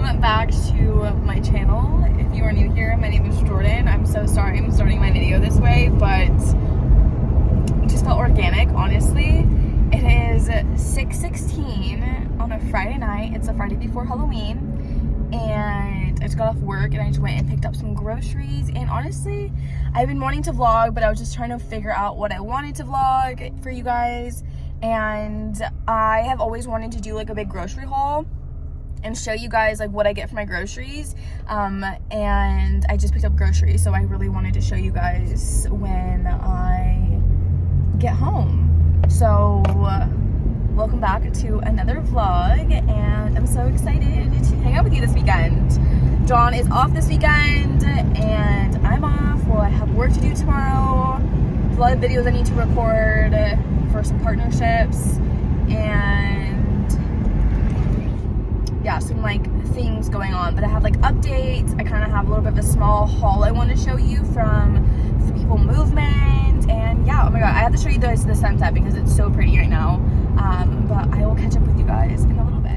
Welcome back to my channel. If you are new here, my name is Jourdyn. I'm so sorry I'm starting my video this way, but it just felt organic, honestly. It is 6:16 on a Friday night. It's the Friday before Halloween, and I just got off work and I just went and picked up some groceries. And honestly, I've been wanting to vlog, but I was just trying to figure out what I wanted to vlog for you guys. And I have always wanted to do like a big grocery haul and show you guys like what I get for my groceries, and I just picked up groceries, so I really wanted to show you guys when I get home. So welcome back to another vlog, and I'm so excited to hang out with you this weekend. John is off this weekend and I'm off. Well, I have work to do tomorrow, a lot of videos I need to record for some partnerships, and yeah, some like things going on. But I have like updates. I kind of have a little bit of a small haul I want to show you from the People Movement. And yeah, oh my god, I have to show you guys the sunset because it's so pretty right now. But I will catch up with you guys in a little bit.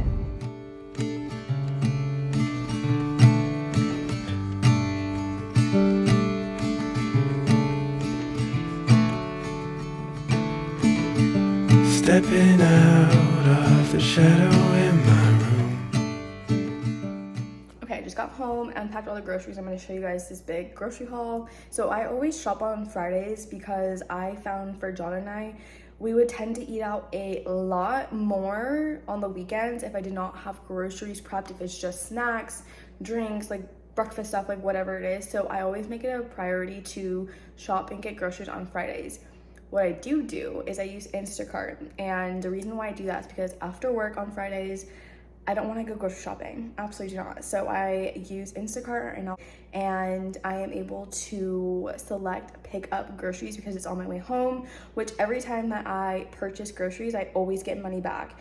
Stepping out of the shadow in my room. Okay, I just got home and unpacked all the groceries. I'm going to show you guys this big grocery haul. So I always shop on Fridays because I found for John and I, we would tend to eat out a lot more on the weekends if I did not have groceries prepped, if it's just snacks, drinks, like breakfast stuff, like whatever it is. So I always make it a priority to shop and get groceries on Fridays. What I do is I use Instacart, and the reason why I do that is because after work on Fridays, I don't want to go grocery shopping. Absolutely do not. So I use Instacart and I am able to select pick up groceries because it's on my way home, which every time that I purchase groceries, I always get money back.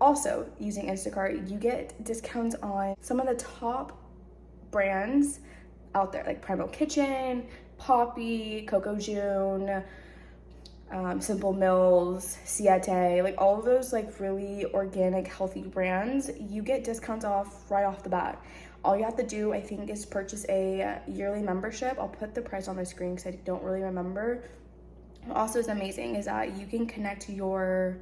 Also, using Instacart, you get discounts on some of the top brands out there, like Primal Kitchen, Poppy, Coco June, Simple Mills, Siete, like all of those like really organic, healthy brands. You get discounts off right off the bat. All you have to do, I think, is purchase a yearly membership. I'll put the price on the screen because I don't really remember. What also is amazing is that you can connect your,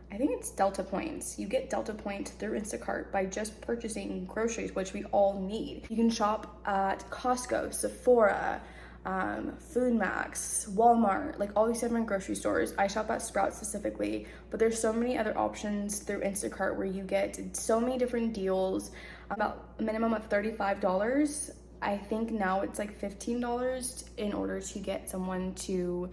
I think it's Delta points. You get Delta points through Instacart by just purchasing groceries, which we all need. You can shop at Costco, Sephora, Food Max, Walmart, like all these different grocery stores. I shop at Sprouts specifically, but there's so many other options through Instacart where you get so many different deals, about a minimum of $35. I think now it's like $15 in order to get someone to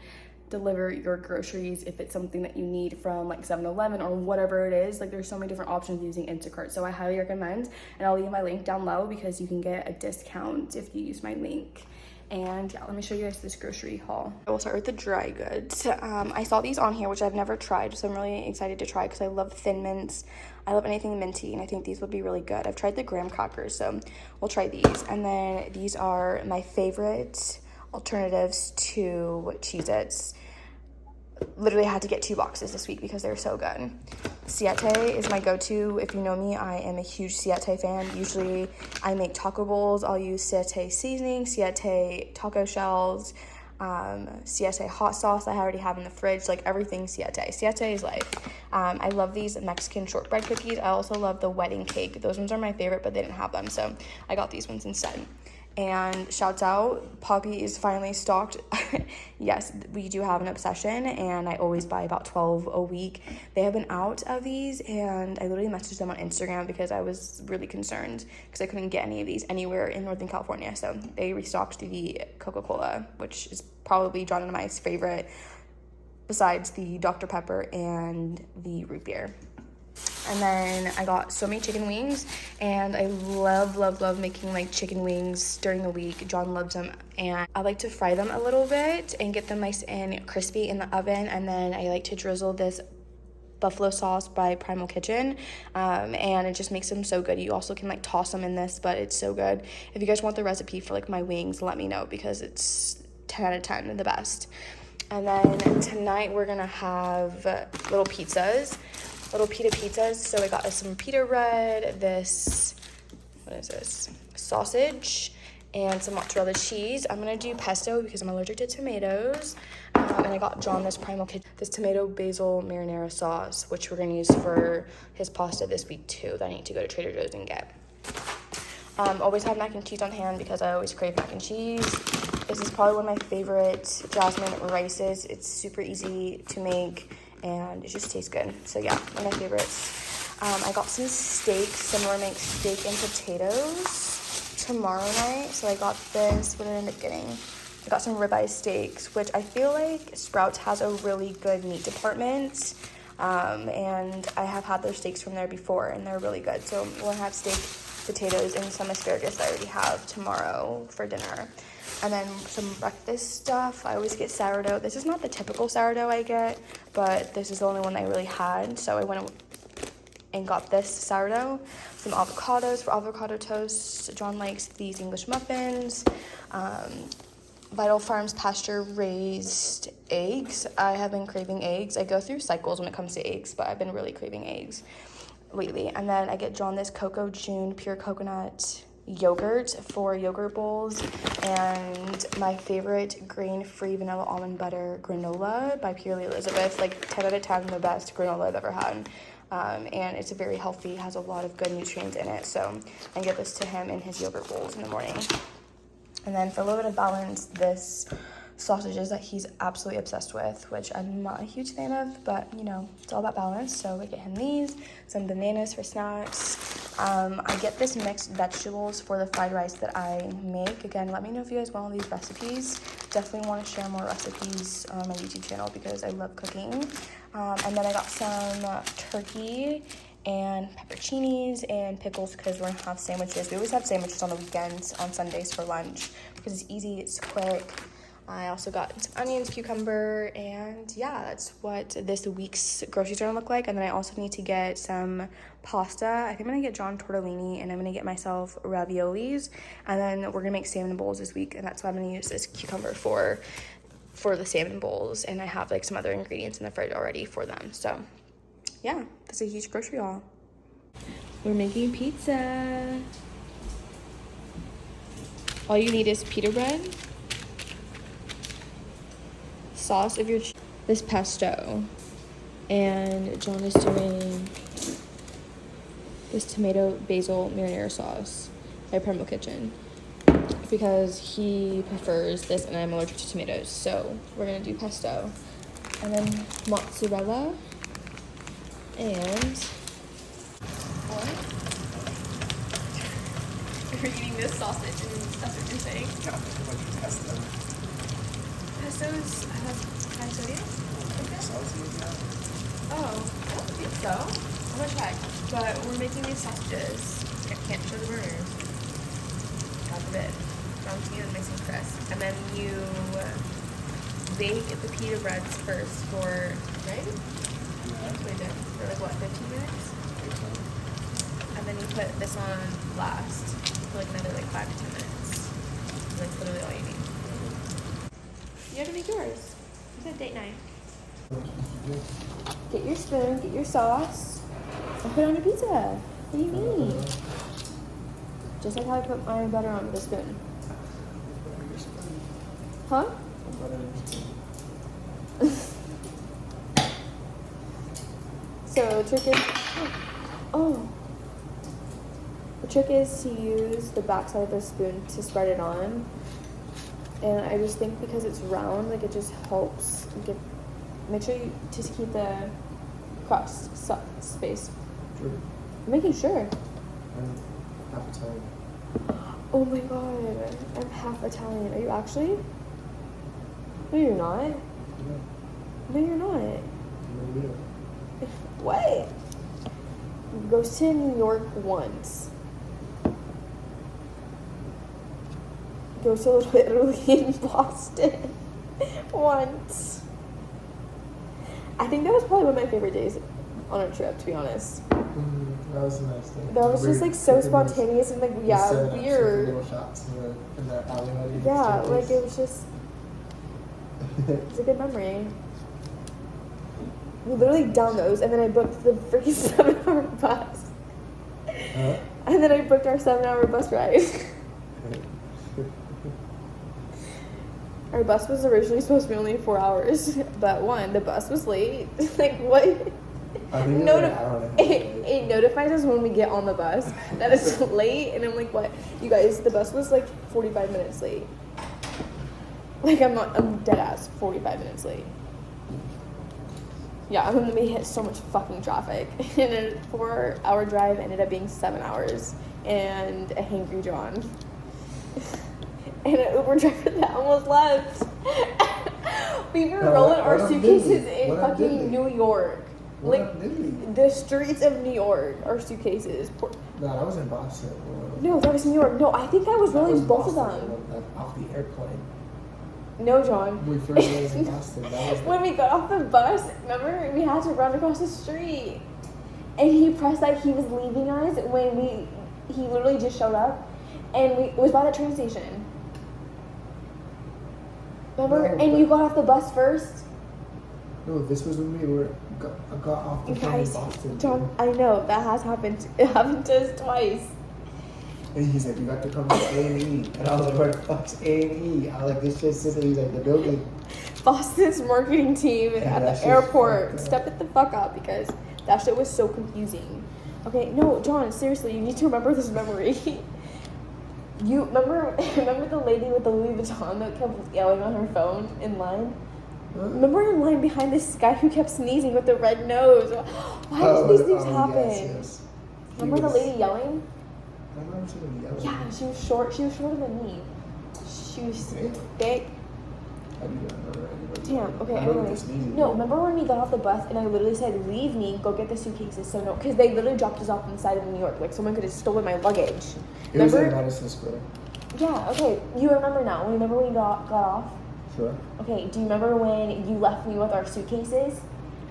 deliver your groceries if it's something that you need from like 7-Eleven or whatever it is. Like there's so many different options using Instacart, so I highly recommend, and I'll leave my link down below because you can get a discount if you use my link. And yeah, let me show you guys this grocery haul. I will start with the dry goods. I saw these on here, which I've never tried, so I'm really excited to try because I love Thin Mints. I love anything minty, and I think these would be really good. I've tried the graham crackers, so we'll try these. And then these are my favorite alternatives to Cheez-Its. Literally had to get 2 boxes this week because they're so good. Siete is my go-to. If you know me, I am a huge Siete fan. Usually I make taco bowls. I'll use Siete seasoning, Siete taco shells, Siete hot sauce I already have in the fridge, like everything Siete. Siete is life. I love these Mexican shortbread cookies. I also love the wedding cake. Those ones are my favorite, but they didn't have them, so I got these ones instead. And shouts out, Poppy is finally stocked. Yes, we do have an obsession, and I always buy about 12 a week. They have been out of these, and I literally messaged them on Instagram because I was really concerned because I couldn't get any of these anywhere in Northern California. So they restocked the Coca-Cola, which is probably John and I's favorite besides the Dr. Pepper and the root beer. And then I got so many chicken wings, and I love making like chicken wings during the week. John loves them, and I like to fry them a little bit and get them nice and crispy in the oven. And then I like to drizzle this buffalo sauce by Primal Kitchen, and it just makes them so good. You also can like toss them in this, but it's so good. If you guys want the recipe for like my wings, let me know because it's 10 out of 10, the best. And then tonight we're gonna have little pita pizzas. So I got us some pita bread, this what is this? Sausage and some mozzarella cheese. I'm gonna do pesto because I'm allergic to tomatoes. And I got John this Primal Kitchen, this tomato basil marinara sauce, which we're gonna use for his pasta this week too, that I need to go to Trader Joe's and get. Always have mac and cheese on hand because I always crave mac and cheese. This is probably one of my favorite jasmine rices. It's super easy to make and it just tastes good. So yeah, one of my favorites. I got some steak. Similar make steak and potatoes tomorrow night. So I got this. What did I end up getting? I got some ribeye steaks, which I feel like Sprouts has a really good meat department. And I have had their steaks from there before, and they're really good. So we'll have steak, potatoes, and some asparagus that I already have tomorrow for dinner. And then some breakfast stuff. I always get sourdough. This is not the typical sourdough I get, but this is the only one I really had. So I went and got this sourdough. Some avocados for avocado toast. John likes these English muffins. Vital Farms pasture-raised eggs. I have been craving eggs. I go through cycles when it comes to eggs, but I've been really craving eggs lately. And then I get John this Coco June pure coconut yogurt for yogurt bowls, and my favorite grain-free vanilla almond butter granola by Purely Elizabeth. Like 10 out of 10, the best granola I've ever had. And it's very healthy, has a lot of good nutrients in it. So I give this to him in his yogurt bowls in the morning. And then for a little bit of balance, this sausages that he's absolutely obsessed with, which I'm not a huge fan of, but you know, it's all about balance. So we get him these, some bananas for snacks. I get this mixed vegetables for the fried rice that I make. Again, let me know if you guys want all these recipes. Definitely want to share more recipes on my YouTube channel because I love cooking. And then I got some turkey and pepperoncinis and pickles because we're gonna have sandwiches. We always have sandwiches on the weekends, on Sundays for lunch because it's easy, it's quick. I also got some onions, cucumber, and yeah, that's what this week's groceries are gonna look like. And then I also need to get some pasta. I think I'm gonna get John tortellini, and I'm gonna get myself raviolis, and then we're gonna make salmon bowls this week, and that's why I'm gonna use this cucumber for the salmon bowls. And I have like some other ingredients in the fridge already for them. So yeah, that's a huge grocery haul. We're making pizza. All you need is pita bread, sauce if you're this pesto, and John is doing this tomato basil marinara sauce by Primal Kitchen because he prefers this and I'm allergic to tomatoes. So we're gonna do pesto and then mozzarella and you're eating this sausage and that's what you're saying? Yeah, pesto. Pestos have high sodium? Oh, I don't think so. I'm gonna check. But we're making these sausages. I can't show the burners. God forbid. John's gonna make some crisp. And then you bake the pita breads first for, right? That's what I did. For like what, 15 minutes? And then you put this on last for like another like 5 to 10 minutes. Like literally all you need. You have to make yours. You said date night. Get your spoon, get your sauce, and put it on your pizza. What do you mean? Just like how I put my butter on the spoon. Huh? So the trick is, the trick is to use the backside of the spoon to spread it on. And I just think because it's round, like it just helps make sure you just keep the crust space. Sure. I'm making sure. I'm half Italian. Oh my god, I'm half Italian. Are you actually? No, you're not. Yeah. No, you're not. Maybe. What? Goes to New York once. Goes to Little Italy in Boston once. I think that was probably one of my favorite days on a trip, to be honest. That was a nice day. That was just like so spontaneous and like weird. Little shots in the alleyway. Yeah, like it was just. It's a good memory. We literally down those, and then I booked the freaking 7-hour bus. And then I booked our 7-hour bus ride. Our bus was originally supposed to be only 4 hours, but one, the bus was late. Like, what? I think it was like an hour and a half late. It notifies us when we get on the bus that it's late, and I'm like, what? You guys, the bus was like 45 minutes late. Like, I'm dead ass 45 minutes late. Yeah, and then we hit so much fucking traffic. And a 4-hour drive ended up being 7 hours, and a hangry John. And an Uber driver that almost left. We were rolling our suitcases in fucking New York. Like, the streets of New York, our suitcases. No, that was in Boston. No, that was New York. No, I think I was rolling both of them. Off the airplane. No, John. When we first was in Boston. That was When we got off the bus, remember, we had to run across the street. And he pressed like he was leaving us when he literally just showed up. And it was by the train station. Remember? No, and you got off the bus first. No, this was when we got off the plane in Guys, Boston. John, I know, that has happened. It happened to us twice. And he's like, you got to come to A&E. And I was like, what the fuck's A&E? I was like, this shit's just, he's like, the building. Boston's marketing team Yeah, at that the shit's airport. fucked up. Step it the fuck up because that shit was so confusing. Okay, no, John, seriously, you need to remember this memory. You remember the lady with the Louis Vuitton that kept yelling on her phone in line? Huh? Remember in line behind this guy who kept sneezing with the red nose? Why do these things happen? Yes. Remember the lady yelling? I remember somebody yelling. Yeah, she was short. She was shorter than me. She was thick. I do not remember anybody. Damn, okay, I remember anyways. the sneezing. No, remember when we got off the bus and I literally said, leave me, go get the suitcases. So no, because they literally dropped us off on the side of New York. Like someone could have stolen my luggage. It was in Remember? Madison Square. Yeah, okay. You remember now. Remember when you got off? Sure. Okay, do you remember when you left me with our suitcases?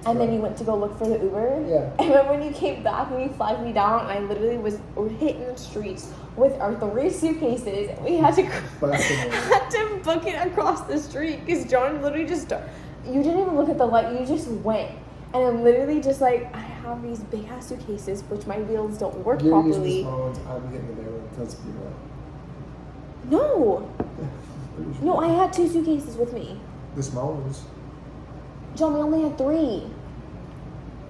And then Sure. you went to go look for the Uber? Yeah. And remember when you came back and you flagged me down and I literally was hitting the streets with our 3 suitcases. We had to book it across the street because John literally just, you didn't even look at the light, you just went. And I'm literally just like, I have these big ass suitcases which my wheels don't work You're using the properly. small ones. I'm getting the big ones. Let's be real. No, Pretty sure. no, I had 2 suitcases with me. The small ones. John, we only had 3.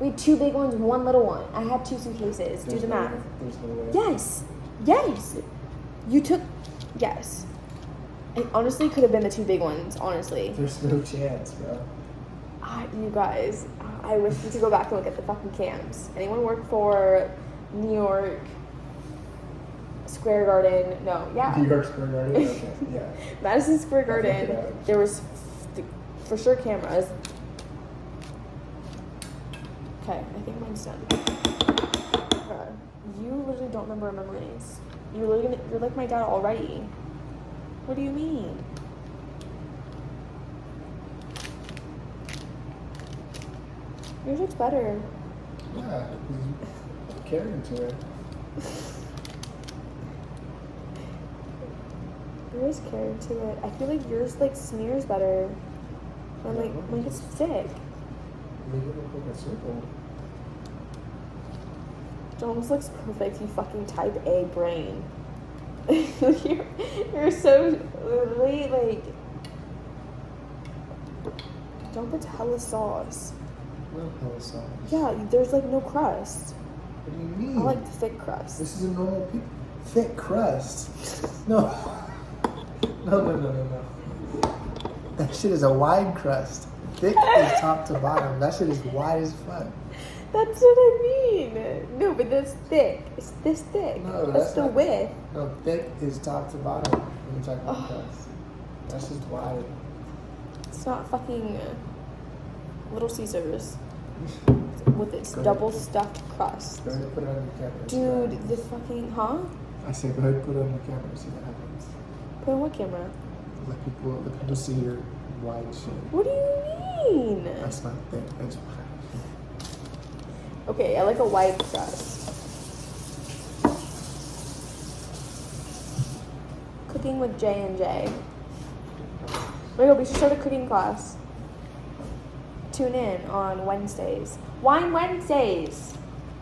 We had 2 big ones, 1 little one. I had 2 suitcases. Do the math. There's no way. Yes. Yes. You took. Yes. It honestly could have been the 2 big ones, honestly. There's no chance, bro. You guys, I wish we could go back and look at the fucking cams. Anyone work for New York Square Garden? No, yeah. New York Square Garden? Okay, yeah. Madison Square I'll look it Garden. up. There was for sure cameras. Okay, I think mine's done. You literally don't remember our memories. You're like my dad already. What do you mean? Yours looks better. Yeah, I'm carrying to it. Yours carried to it. I feel like yours like smears better. I'm like, mine gets thick. Make it look like a circle. It almost looks perfect. You fucking type A brain. you're so literally like. Don't put hella sauce. No hella sauce. Yeah, there's like no crust. What do you mean? I like the thick crust. This is a normal thick crust. No. No. That shit is a wide crust. Thick is top to bottom. That shit is wide as fuck. That's what I mean. No, but that's thick. It's this thick. No, that's the not- width. No, thick is top to bottom when you're talking about crust. That's just wide. It's not fucking Little Caesars with its Go ahead. double stuffed crust. Go ahead and put it on your camera. and see what Dude, happens. the fucking, huh? I said, go ahead and put it on your camera and see what happens. Put on what camera? Let people see your wide shit. What do you mean? That's not thick. That's wide. Okay, I like a white crust. Cooking with J&J. Oh my god, we should start a cooking class. Tune in on Wednesdays. Wine Wednesdays!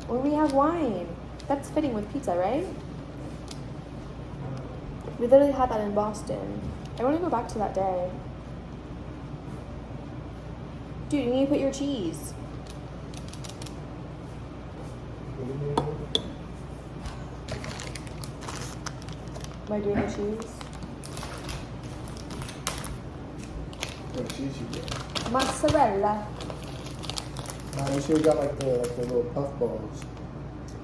When we have wine. That's fitting with pizza, right? We literally had that in Boston. I want to go back to that day. Dude, you need to put your cheese. Am I doing the cheese? What cheese you get? Mozzarella. You should have got like the little puff balls.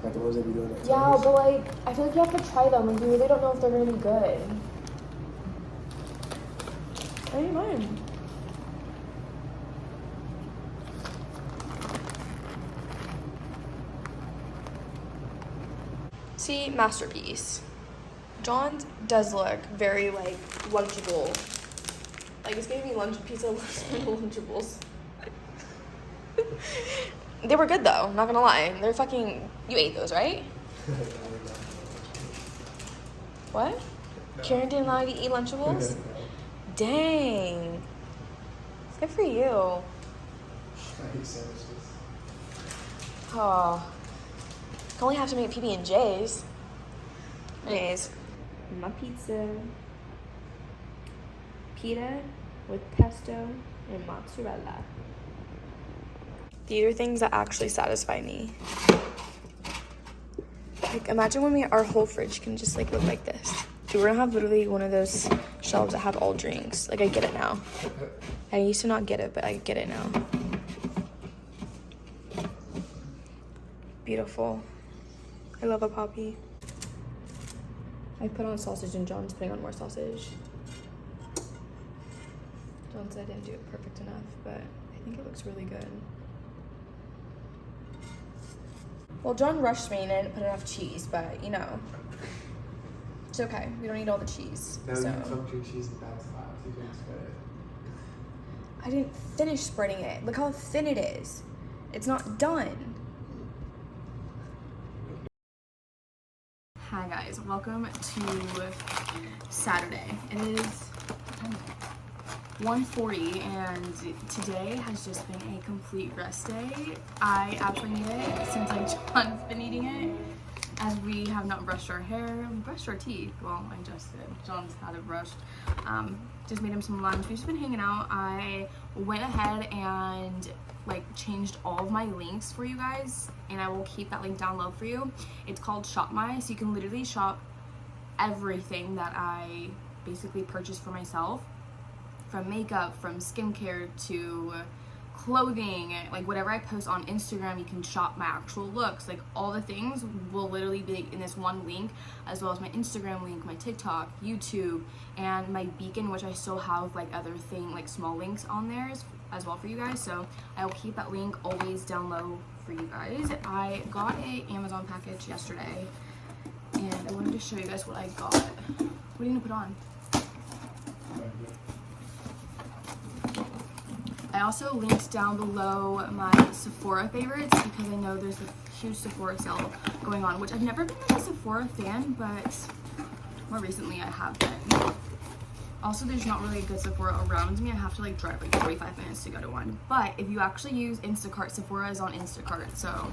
Like the ones that we do at Yeah, but like, I feel like you have to try them. Like, you really don't know if they're gonna be good. I need mine. See, masterpiece. John's does look very like lunchable. Like, it's giving me lunch pizza lunchables. They were good though, not gonna lie. They're fucking. You ate those, right? What? No. Karen didn't allow you to eat Lunchables? Dang. Good for you. I hate sandwiches. Oh. I only have to make PB&Js. Anyways, my pizza. Pita with pesto and mozzarella. These are things that actually satisfy me. Like, imagine when our whole fridge can just like look like this. Dude, we're gonna have literally one of those shelves that have all drinks. Like, I get it now. I used to not get it, but I get it now. Beautiful. I love a poppy. I put on sausage and John's putting on more sausage. John said I didn't do it perfect enough, but I think it looks really good. Well, John rushed me and I didn't put enough cheese, but you know, it's okay. We don't need all the cheese. No, so. you cooked your cheese in back spots. You didn't spread it. I didn't finish spreading it. Look how thin it is. It's not done. Hi guys, welcome to Saturday. It is 1:40 and today has just been a complete rest day. I absolutely need it since John's been eating it, as we have not brushed our hair. We brushed our teeth. Well, I just did. John's had it brushed. Just made him some lunch. We've just been hanging out. I went ahead and like changed all of my links for you guys, and I will keep that link down low for you. It's called Shop My, so you can literally shop everything that I basically purchased for myself. From makeup, from skincare to clothing, like whatever I post on Instagram, you can shop my actual looks. Like all the things will literally be in this one link, as well as my Instagram link, my TikTok, YouTube, and my Beacon, which I still have like other like small links on there as well for you guys. So I will keep that link always down low for you guys. I got a Amazon package yesterday, and I wanted to show you guys what I got. What are you gonna put on? I also linked down below my Sephora favorites because I know there's a huge Sephora sale going on, which I've never been like a Sephora fan, but more recently I have been. Also, there's not really a good Sephora around me. I have to like drive like 45 minutes to go to one. But if you actually use Instacart, Sephora is on Instacart, so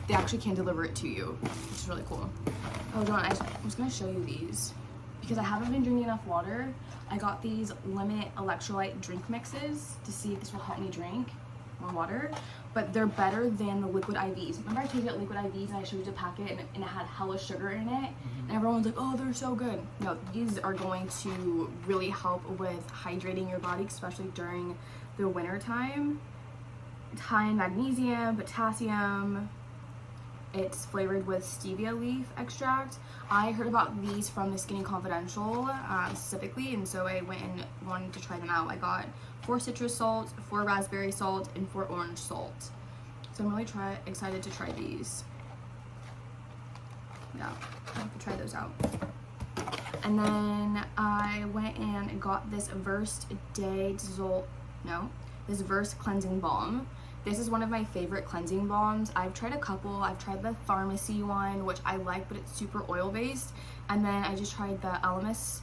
they actually can deliver it to you, which is really cool. Oh, John, I was gonna show you these because I haven't been drinking enough water. I got these lemon electrolyte drink mixes to see if this will help me drink more water, but they're better than the liquid IVs. Remember I told you about liquid IVs and I showed you the packet and it had hella sugar in it, and everyone's like, oh, they're so good. No, these are going to really help with hydrating your body, especially during the winter time. It's high in magnesium, potassium. It's flavored with stevia leaf extract. I heard about these from the Skinny Confidential specifically, and so I went and wanted to try them out. I got 4 citrus salt, 4 raspberry salt, and 4 orange salt. So I'm really excited to try these. Yeah, I have to try those out. And then I went and got this Versed Cleansing Balm. This is one of my favorite cleansing balms. I've tried a couple. I've tried the pharmacy one, which I like, but it's super oil based. And then I just tried the Elemis,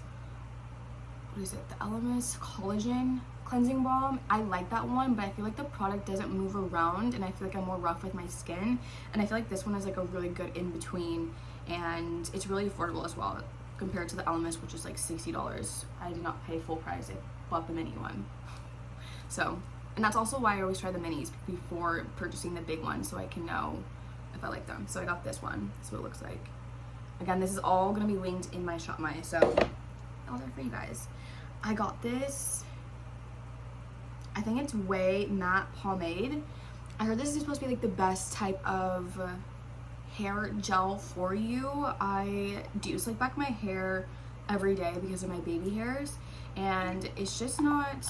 what is it? The Elemis Collagen Cleansing Balm. I like that one, but I feel like the product doesn't move around, and I feel like I'm more rough with my skin. And I feel like this one is like a really good in between, and it's really affordable as well compared to the Elemis, which is like $60. I did not pay full price. I bought the mini one. So, and that's also why I always try the minis before purchasing the big one, so I can know if I like them. So I got this one. That's what it looks like. Again, this is all gonna be linked in my shop my, so all there for you guys. I got this, I think it's Way Matte Pomade. I heard this is supposed to be like the best type of hair gel for you. I do slick back my hair every day because of my baby hairs, and it's just not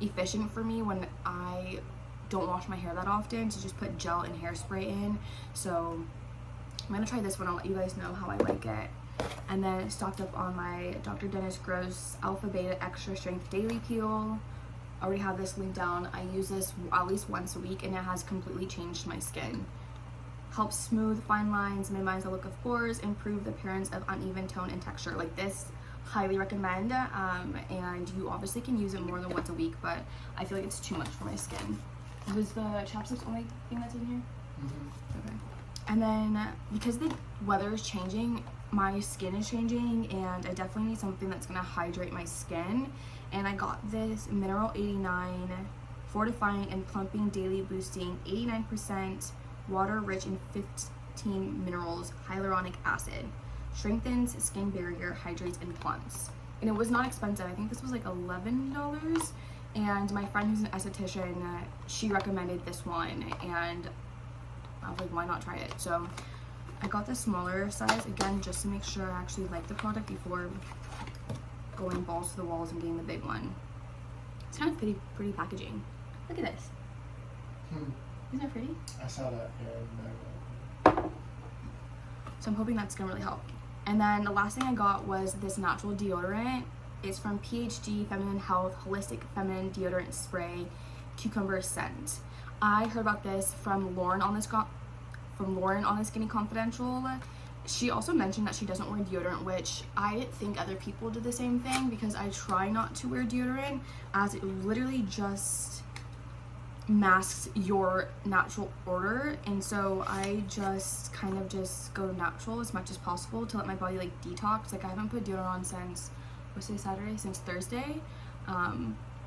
efficient for me when I don't wash my hair that often to just put gel and hairspray in. So I'm gonna try this one. I'll let you guys know how I like it. And then stocked up on my Dr. Dennis Gross Alpha Beta Extra Strength Daily Peel. I already have this linked down. I use this at least once a week, and it has completely changed my skin. Helps smooth fine lines, minimize the look of pores, improve the appearance of uneven tone and texture. Like this, highly recommend. And you obviously can use it more than once a week, but I feel like it's too much for my skin. Was the chapstick's only thing that's in here? Okay. And then because the weather is changing, my skin is changing, and I definitely need something that's gonna hydrate my skin. And I got this Mineral 89 Fortifying and Plumping Daily Boosting 89% water rich in 15 minerals hyaluronic acid. Strengthens skin barrier, hydrates, and plumps. And it was not expensive. I think this was like $11. And my friend who's an esthetician, she recommended this one, and I was like, why not try it? So I got the smaller size, again, just to make sure I actually like the product before going balls to the walls and getting the big one. It's kind of pretty packaging. Look at this. Isn't that pretty? I saw that. Yeah. So I'm hoping that's gonna really help. And then the last thing I got was this natural deodorant. It's from PhD Feminine Health Holistic Feminine Deodorant Spray Cucumber Scent. I heard about this from Lauren on this Skinny Confidential. She also mentioned that she doesn't wear deodorant, which I think other people did the same thing, because I try not to wear deodorant, as it literally just masks your natural odor. And so I just kind of just go natural as much as possible to let my body like detox. Like I haven't put deodorant on since, what's today, Saturday? Since Thursday.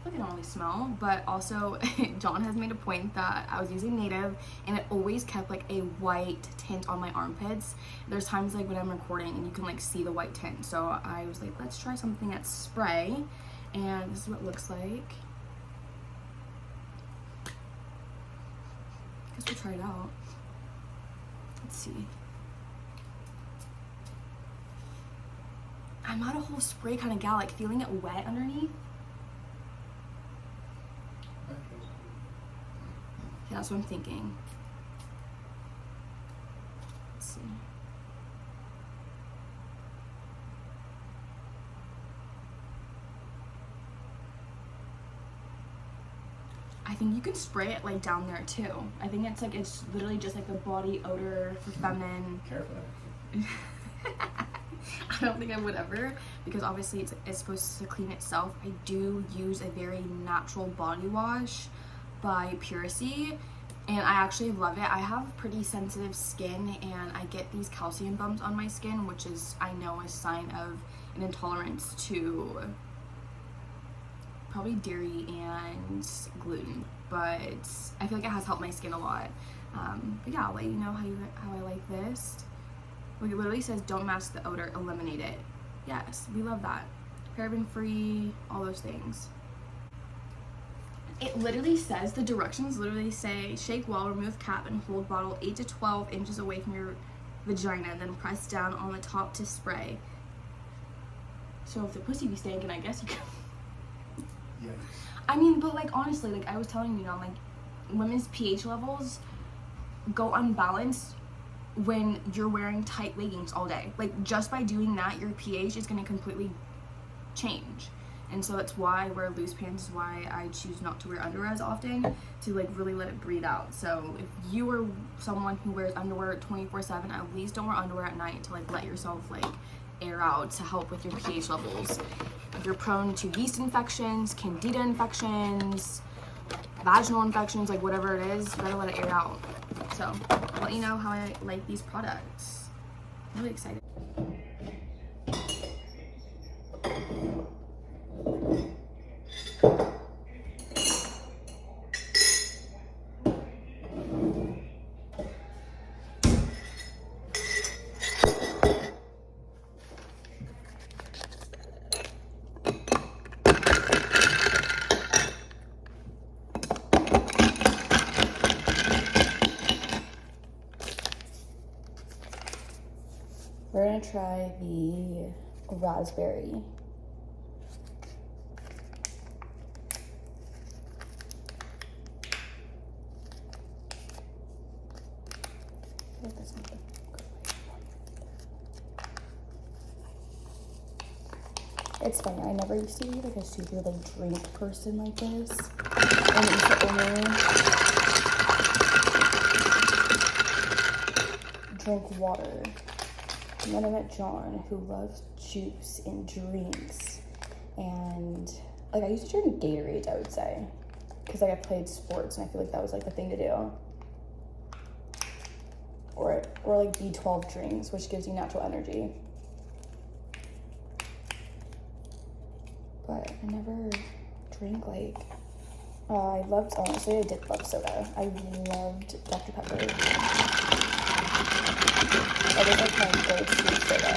Like I don't really smell, but also John has made a point that I was using Native, and it always kept like a white tint on my armpits. There's times like when I'm recording and you can like see the white tint, so I was like, let's try something that's spray, and this is what it looks like. I guess we'll try it out. Let's see. I'm not a whole spray kind of gal, like feeling it wet underneath. Yeah, that's what I'm thinking. Let's see. I think you can spray it like down there too. I think it's like, it's literally just like a body odor for feminine. Careful. I don't think I would ever, because obviously it's supposed to clean itself. I do use a very natural body wash by Puracy, and I actually love it. I have pretty sensitive skin, and I get these calcium bumps on my skin, which is, I know, a sign of an intolerance to probably dairy and gluten, but I feel like it has helped my skin a lot. But yeah, I'll let you know how I like this. Like, it literally says don't mask the odor, eliminate it. Yes, we love that. Paraben free, all those things. It literally says, the directions literally say, shake well, remove cap, and hold bottle 8 to 12 inches away from your vagina, then press down on the top to spray. So if the pussy be stinking, I guess you can. Yeah. I mean, but like honestly, like I was telling you, like women's pH levels go unbalanced when you're wearing tight leggings all day. Like just by doing that, your pH is going to completely change. And so that's why I wear loose pants, is why I choose not to wear underwear as often, to like really let it breathe out. So if you are someone who wears underwear 24/7, at least don't wear underwear at night to like let yourself like air out to help with your pH levels. If you're prone to yeast infections, candida infections, vaginal infections, like whatever it is, you gotta let it air out. So I'll let you know how I like these products. I'm really excited. We're gonna try the raspberry. I think that's not the good way. It's funny, I never used to be like a super like drink person like this. And I used to only drink water. And then I met John, who loves juice and drinks. And like I used to drink Gatorade, I would say. Because like I played sports and I feel like that was like the thing to do. Or like B12 drinks, which gives you natural energy. But I never drank like, honestly, I did love soda. I loved Dr. Pepper. That was like my go-to soda.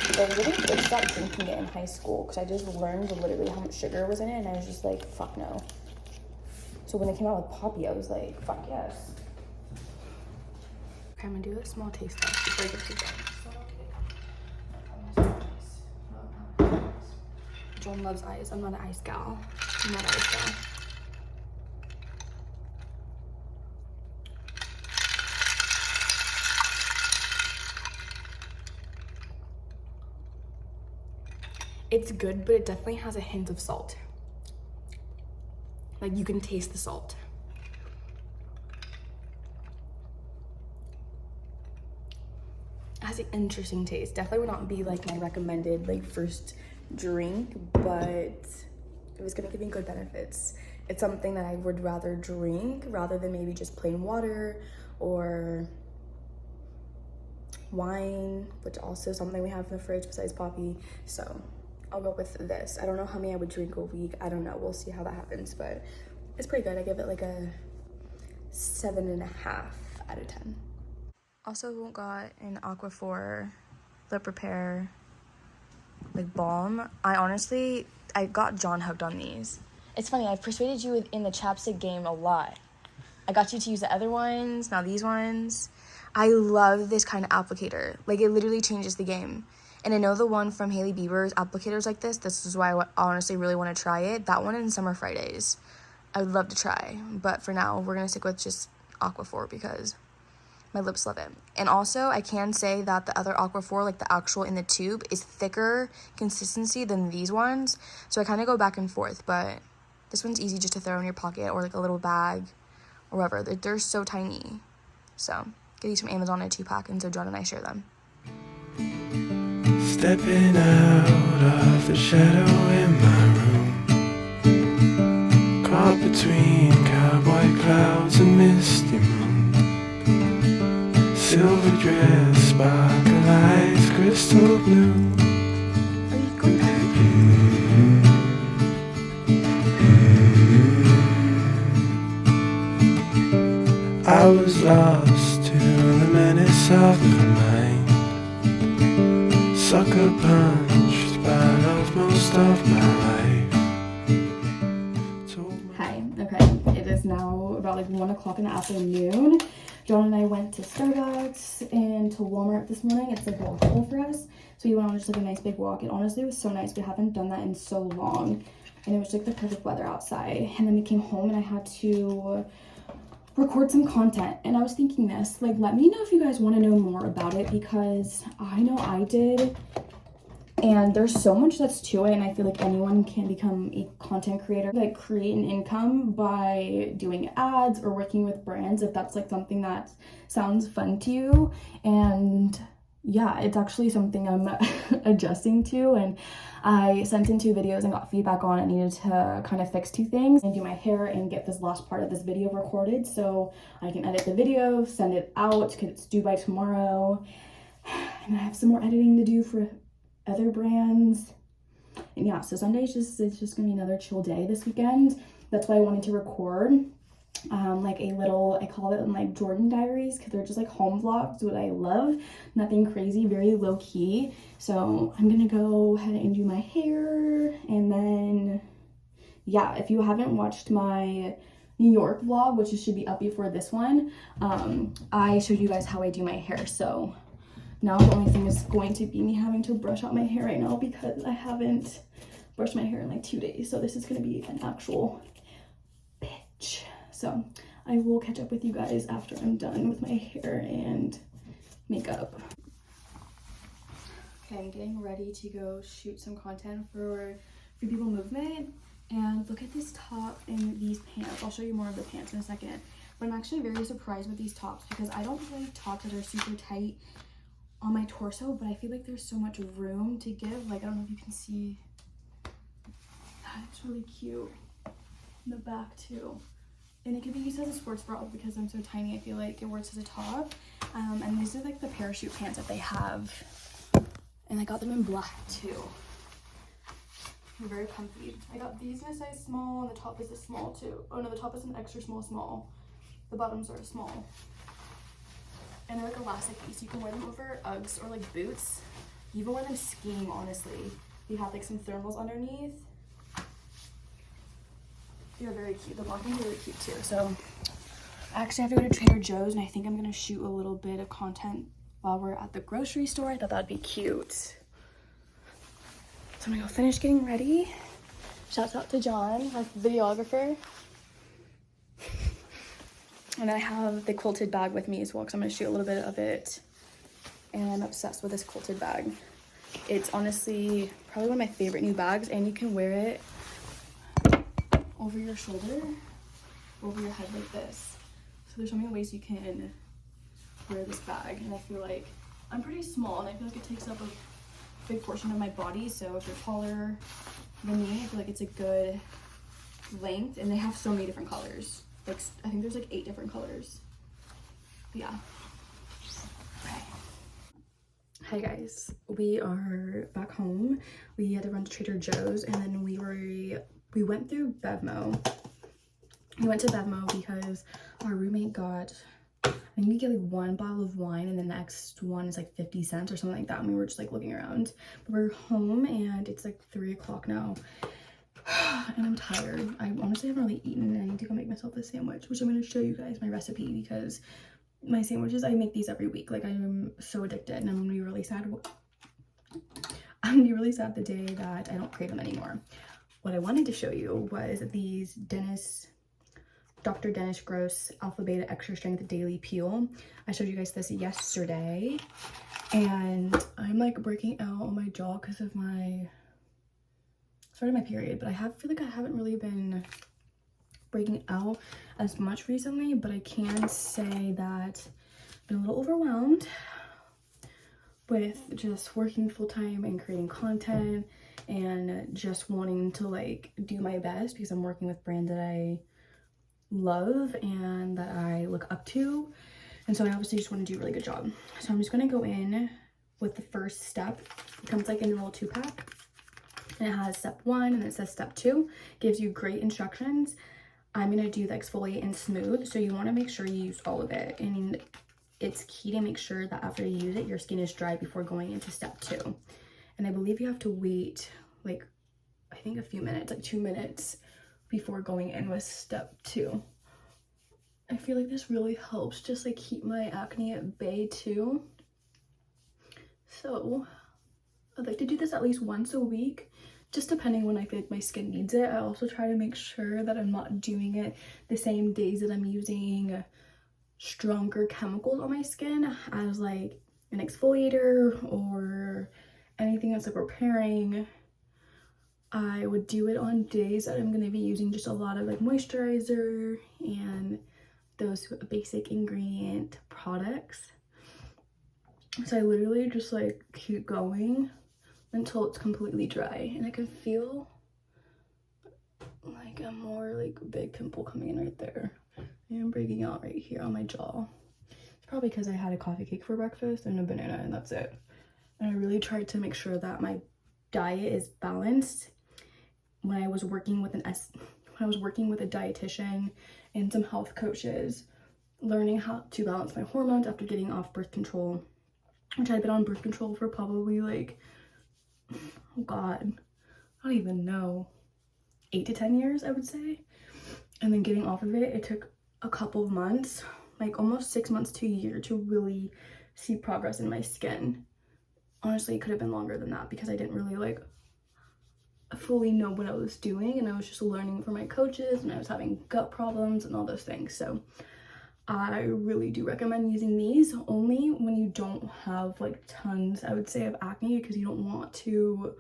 But I really did stop drinking it in high school because I just learned literally how much sugar was in it and I was just like, fuck no. So when it came out with Poppy, I was like, fuck yes. Okay, I'm gonna do a small taste test before I get to bed. John loves ice. I'm not an ice gal. I'm not an ice gal. It's good, but it definitely has a hint of salt. Like you can taste the salt. It has an interesting taste. Definitely would not be like my recommended like first drink, but it was gonna give me good benefits. It's something that I would rather drink rather than maybe just plain water or wine, which also is something we have in the fridge besides Poppy. So I'll go with this. I don't know how many I would drink a week. I don't know. We'll see how that happens, but it's pretty good. I give it like a 7.5 out of 10. Also got an Aquaphor lip repair like balm. I got John hooked on these. It's funny, I've persuaded you in the chapstick game a lot. I got you to use the other ones, now these ones. I love this kind of applicator. Like it literally changes the game. And I know the one from Hailey Bieber's applicators like this. This is why I honestly really want to try it. That one in Summer Fridays. I would love to try. But for now, we're going to stick with just Aquaphor because my lips love it. And also, I can say that the other Aquaphor, like the actual in the tube, is thicker consistency than these ones. So I kind of go back and forth. But this one's easy just to throw in your pocket or like a little bag or whatever. They're so tiny. So get these from Amazon in a 2-pack. And so John and I share them. Stepping out of the shadow in my room, caught between cowboy clouds and misty moon. Silver dress, sparkle eyes, crystal blue. Are you going to I was lost to the menace of the mind, sucker punched by love most of my life. Hi, okay. It is now about like 1 o'clock in the afternoon. John and I went to Starbucks and to Walmart this morning. It's like walkable for us. So we went on just like a nice big walk. It honestly was so nice. We haven't done that in so long. And it was like the perfect weather outside. And then we came home and I had to record some content. And I was thinking this, like, let me know if you guys want to know more about it because I know I did. And there's so much that's to it, and I feel like anyone can become a content creator, like create an income by doing ads or working with brands if that's like something that sounds fun to you. And yeah, it's actually something I'm adjusting to, and I sent in 2 videos and got feedback on. I needed to kind of fix 2 things and do my hair and get this last part of this video recorded so I can edit the video, send it out because it's due by tomorrow. And I have some more editing to do for other brands. And yeah, so Sunday it's just gonna be another chill day this weekend. That's why I wanted to record like a little, I call it like Jourdyn Diaries, because they're just like home vlogs, what I love. Nothing crazy, very low key. So I'm gonna go ahead and do my hair, and then yeah, if you haven't watched my New York vlog, which should be up before this one, I showed you guys how I do my hair. So now the only thing is going to be me having to brush out my hair right now because I haven't brushed my hair in like 2 days. So this is gonna be an actual bitch. So I will catch up with you guys after I'm done with my hair and makeup. Okay, I'm getting ready to go shoot some content for Free People Movement. And look at this top and these pants. I'll show you more of the pants in a second. But I'm actually very surprised with these tops because I don't like tops that are super tight on my torso, but I feel like there's so much room to give. Like, I don't know if you can see. That's really cute. In the back too. And it could be used as a sports bra because I'm so tiny. I feel like it works as a top. And these are like the parachute pants that they have. And I got them in black too. They're very comfy. I got these in a size small, and the top is a small too. Oh no, the top is an extra small. The bottoms are small. And they're like elasticy, so you can wear them over Uggs or like boots. You even wear them skiing, honestly. You have like some thermals underneath. They're very cute. The black one's really cute too. So I actually have to go to Trader Joe's, and I think I'm gonna shoot a little bit of content while we're at the grocery store. I thought that'd be cute. So I'm gonna go finish getting ready. Shouts out to John, our videographer. And I have the quilted bag with me as well because I'm gonna shoot a little bit of it. And I'm obsessed with this quilted bag. It's honestly probably one of my favorite new bags, and you can wear it over your shoulder, over your head like this. So there's so many ways you can wear this bag, and I feel like I'm pretty small, and I feel like it takes up a big portion of my body. So if you're taller than me, I feel like it's a good length, and they have so many different colors. Like, I think there's like 8 different colors. But yeah. Okay. Hi guys, we are back home. We had to run to Trader Joe's, and then we went through Bevmo. We went to Bevmo because our roommate got, I think we get like 1 bottle of wine, and the next one is like 50 cents or something like that. And we were just like looking around. But we're home, and it's like 3 o'clock now. And I'm tired. I honestly haven't really eaten. I need to go make myself a sandwich, which I'm going to show you guys my recipe because my sandwiches, I make these every week. Like, I'm so addicted, and I'm going to be really sad. I'm going to be really sad the day that I don't crave them anymore. What I wanted to show you was these Dr. Dennis Gross Alpha Beta Extra Strength Daily Peel. I showed you guys this yesterday, and I'm like breaking out on my jaw because of my period, but I feel like I haven't really been breaking out as much recently, but I can say that I've been a little overwhelmed with just working full-time and creating content and just wanting to like do my best because I'm working with brands that I love and that I look up to, and so I obviously just want to do a really good job. So I'm just going to go in with the first step. It comes like in a little 2-pack. And it has step 1 and it says step 2. Gives you great instructions. I'm going to do the exfoliate and smooth. So you want to make sure you use all of it. And it's key to make sure that after you use it, your skin is dry before going into step 2. And I believe you have to wait like, I think a few minutes, like 2 minutes before going in with step 2. I feel like this really helps just like keep my acne at bay too. So I'd like to do this at least once a week, just depending when I feel like my skin needs it. I also try to make sure that I'm not doing it the same days that I'm using stronger chemicals on my skin as like an exfoliator or anything that's like repairing. I would do it on days that I'm going to be using just a lot of like moisturizer and those basic ingredient products. So I literally just like keep going until it's completely dry, and I can feel like a more like big pimple coming in right there, and breaking out right here on my jaw. It's probably because I had a coffee cake for breakfast and a banana, and that's it. And I really tried to make sure that my diet is balanced. When I was working with a dietitian and some health coaches, learning how to balance my hormones after getting off birth control, which I'd been on birth control for probably like, oh God, I don't even know, 8 to 10 years, I would say. And then getting off of it, it took a couple of months, like almost 6 months to a year, to really see progress in my skin. Honestly, it could have been longer than that because I didn't really like fully know what I was doing, and I was just learning from my coaches, and I was having gut problems and all those things. So I really do recommend using these only when you don't have like tons, I would say, of acne, because you don't want to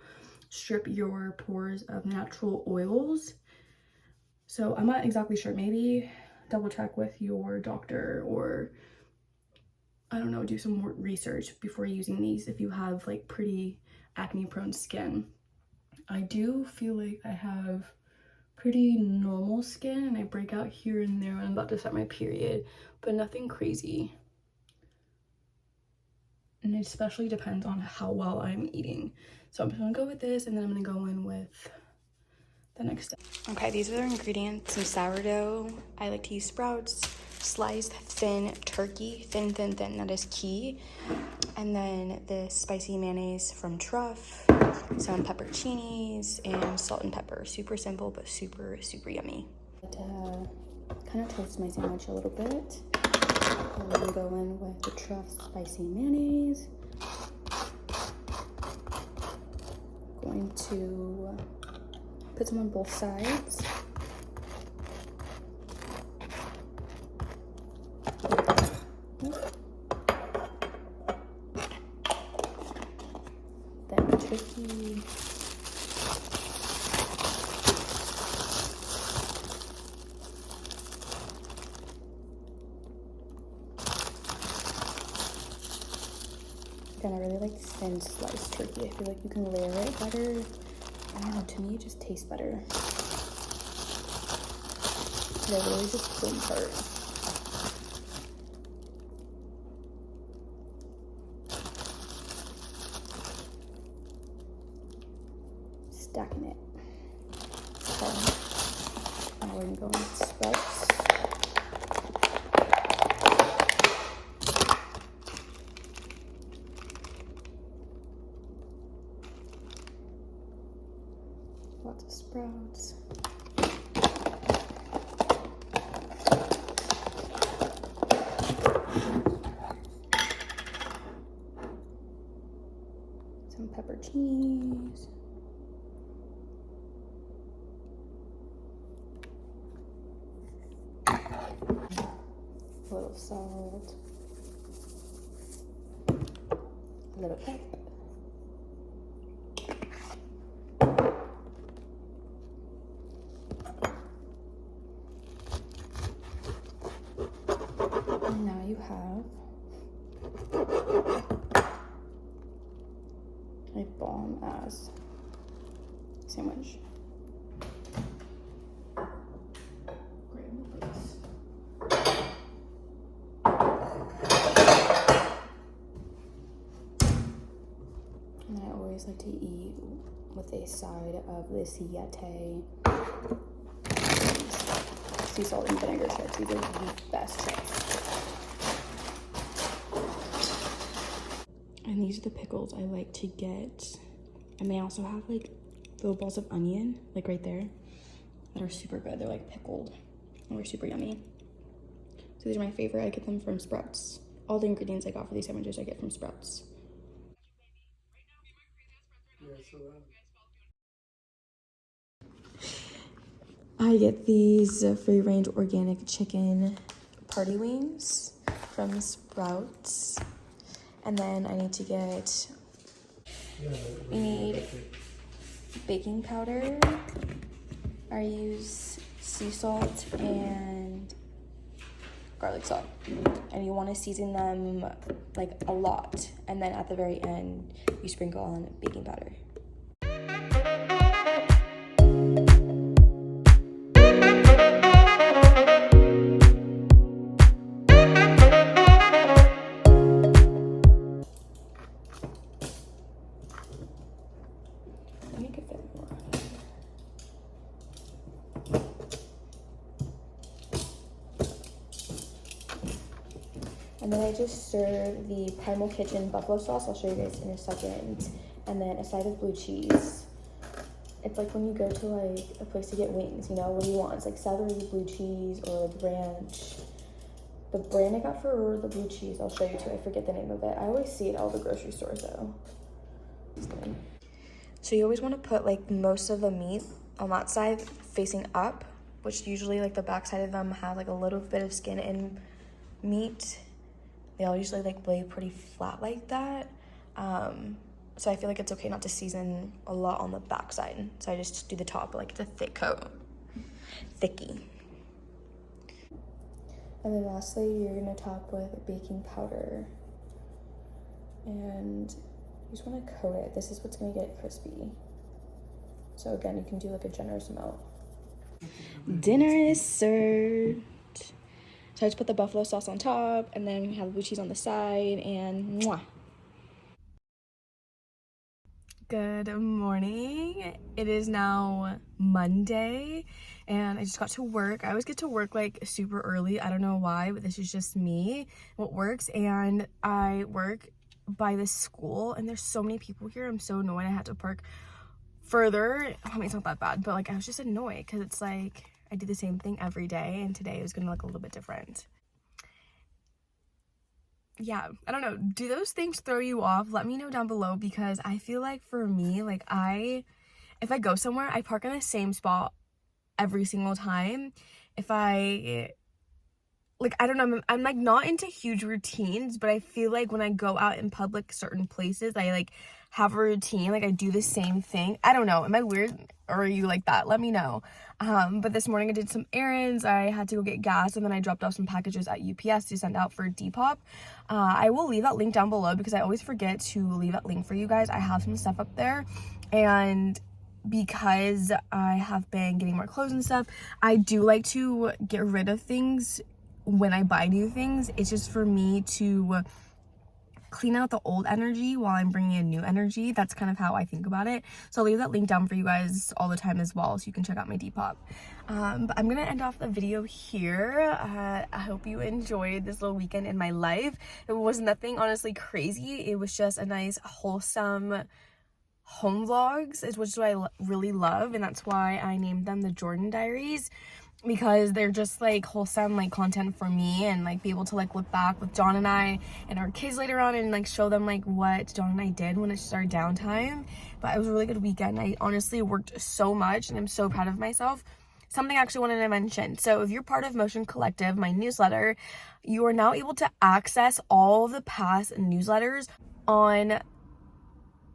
strip your pores of natural oils. So I'm not exactly sure, maybe double check with your doctor, or I don't know, do some more research before using these if you have like pretty acne prone skin. I do feel like I have pretty normal skin, and I break out here and there when I'm about to start my period, but nothing crazy. And it especially depends on how well I'm eating. So I'm just gonna go with this, and then I'm gonna go in with the next step. Okay, these are the ingredients. Some sourdough. I like to use Sprouts. Sliced thin turkey, thin, that is key. And then this spicy mayonnaise from Truff, some pepperoncinis, and salt and pepper. Super simple, but super, super yummy. Kind of toast my sandwich a little bit. I'm gonna go in with the Truff spicy mayonnaise. Going to put some on both sides. Then turkey. Again, I really like thin sliced turkey. I feel like you can layer it better. I don't know, to me it just tastes better. But I really just pull apart. Stacking it. So now we're gonna go with Sprouts. Lots of Sprouts. Some pepperoncinis. A little salt. A little pepper. And now you have a bomb ass sandwich. Great, I'm gonna put this. And I always like to eat with a side of this Yeti sea salt and vinegar chips. These are the best chips. And these are the pickles I like to get. And they also have like little balls of onion, like right there, that are super good. They're like pickled and they're super yummy. So these are my favorite. I get them from Sprouts. All the ingredients I got for these sandwiches I get from Sprouts. I get these free-range organic chicken party wings from Sprouts. And then I need to get, we need baking powder. I use sea salt and garlic salt. And you want to season them like a lot. And then at the very end, you sprinkle on baking powder. Make it fit more. And then I just serve the Primal Kitchen buffalo sauce. I'll show you guys in a second. And then a side of blue cheese. It's like when you go to like a place to get wings, you know, what do you want? It's like celery, blue cheese, or like ranch. The brand I got for the blue cheese, I'll show you too. I forget the name of it. I always see it at all the grocery stores though. So you always want to put like most of the meat on that side facing up, which usually like the back side of them have like a little bit of skin and meat. They all usually like lay pretty flat like that. So I feel like it's okay not to season a lot on the back side. So I just do the top, like it's a thick coat. Thicky. And then lastly, you're gonna top with baking powder. And you just wanna coat it. This is what's gonna get it crispy. So again, you can do like a generous amount. Dinner is served. So I just put the buffalo sauce on top, and then we have blue cheese on the side, and mwah. Good morning. It is now Monday, and I just got to work. I always get to work like super early. I don't know why, but this is just me, what works. And I work by this school, and there's so many people here. I'm so annoyed I had to park further. I mean, it's not that bad, but like I was just annoyed because it's like I do the same thing every day, and today it was gonna look a little bit different. Yeah, I don't know. Do those things throw you off? Let me know down below, because I feel like for me, like if I go somewhere, I park in the same spot every single time. If I, like, I don't know, I'm like not into huge routines, but I feel like when I go out in public, certain places, I like have a routine, like I do the same thing. I don't know, am I weird, or are you like that? Let me know. But this morning I did some errands. I had to go get gas, and then I dropped off some packages at UPS to send out for Depop. I will leave that link down below because I always forget to leave that link for you guys. I have some stuff up there, and because I have been getting more clothes and stuff, I do like to get rid of things when I buy new things. It's just for me to clean out the old energy while I'm bringing in new energy. That's kind of how I think about it. So I'll leave that link down for you guys all the time as well, so you can check out my Depop. But I'm gonna end off the video here. I hope you enjoyed this little weekend in my life. It was nothing honestly crazy. It was just a nice wholesome home vlogs, which is what I really love, and that's why I named them the Jourdyn Diaries, because they're just like wholesome like content for me, and like be able to like look back with John and I and our kids later on and like show them like what John and I did when it's our downtime. But it was a really good weekend. I honestly worked so much, and I'm so proud of myself. Something I actually wanted to mention. So if you're part of Motion Collective, my newsletter, you are now able to access all of the past newsletters on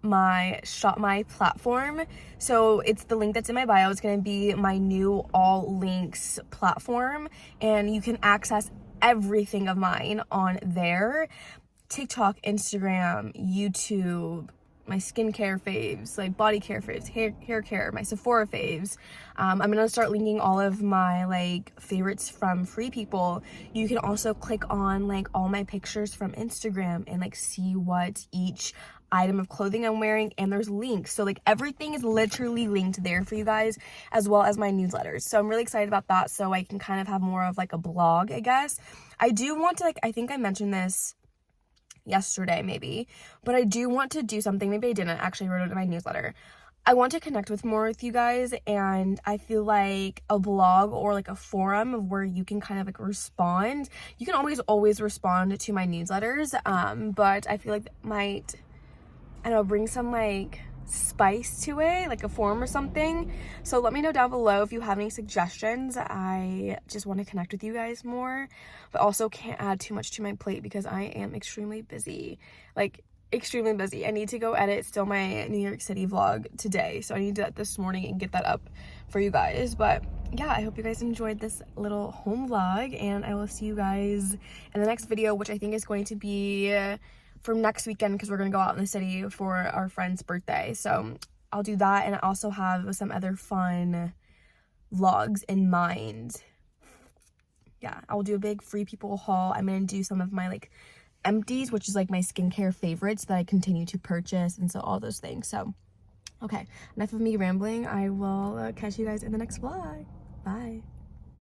my Shop My platform. So it's the link that's in my bio. It's going to be my new all links platform, and you can access everything of mine on there. TikTok, Instagram, YouTube, my skincare faves, like body care faves, hair care, my Sephora faves. I'm gonna start linking all of my like favorites from Free People. You can also click on like all my pictures from Instagram and like see what each item of clothing I'm wearing, and there's links. So like everything is literally linked there for you guys, as well as my newsletters. So I'm really excited about that, so I can kind of have more of like a blog, I guess. I do want to like, I think I mentioned this yesterday maybe, but I do want to do something. Maybe I didn't actually wrote it in my newsletter. I want to connect with more with you guys, and I feel like a blog or like a forum of where you can kind of like respond. You can always respond to my newsletters, but I feel like that might, I don't know, bring some like spice to it, like a forum or something. So let me know down below if you have any suggestions. I just want to connect with you guys more, but also can't add too much to my plate because I am extremely busy. Like extremely busy. I need to go edit still my New York City vlog today, so I need to do that this morning and get that up for you guys. But yeah, I hope you guys enjoyed this little home vlog, and I will see you guys in the next video, which I think is going to be from next weekend, because we're gonna go out in the city for our friend's birthday. So I'll do that, and I also have some other fun vlogs in mind. Yeah, I will do a big Free People haul. I'm gonna do some of my like empties, which is like my skincare favorites that I continue to purchase, and so all those things. So okay, enough of me rambling. I will catch you guys in the next vlog. Bye.